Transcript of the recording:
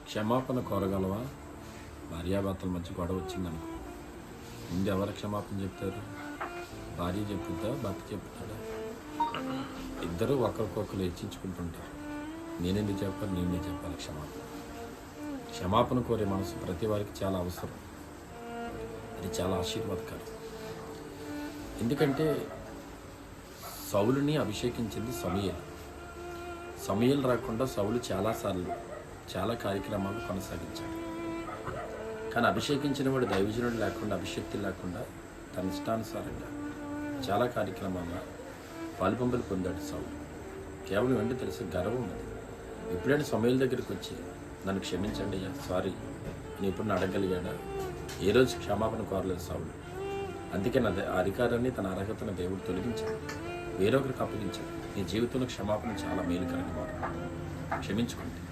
క్షమాపణ కోరగలవా? భార్యాభర్తల మధ్య గొడవ వచ్చిందనుకో, ముందు ఎవరు క్షమాపణ చెప్తారు? భార్య చెప్తుందా, భర్త చెప్తాడా? ఇద్దరూ ఒకరికొకరు హెచ్చించుకుంటుంటారు. నేనెందుకు చెప్పాలి, నేనే చెప్పాలి క్షమాపణ. క్షమాపణ కోరే మనసు ప్రతి వారికి చాలా అవసరం. అది చాలా ఆశీర్వాదకరం. ఎందుకంటే సౌలుని అభిషేకించింది సమూయేలు. సమూయేలు రాకుండా సౌలు చాలాసార్లు చాలా కార్యక్రమాలు కొనసాగించాడు. కానీ అభిషేకించిన వాడు దైవజనుడు లేకుండా, అభిషేక్తి లేకుండా తన ఇష్టానుసారంగా చాలా కార్యక్రమాల్లో పాలుపంపులు పొందాడు సౌలు. కేవలం ఏంటో తెలిసి గర్వం అది. ఎప్పుడైనా సమూయేలు దగ్గరికి వచ్చి నన్ను క్షమించండి అయ్యా, సారీ నేను ఎప్పుడు అడగలిగాడా? ఏ రోజు క్షమాపణ కోరలేదు సౌలు. అందుకే నా అధికారాన్ని, తన అర్హతను దేవుడు తొలగించాడు, వేరొకరికి అప్పగించాడు. నీ జీవితంలో క్షమాపణ చాలా మేలుకరంగా మారు. క్షమించుకోండి.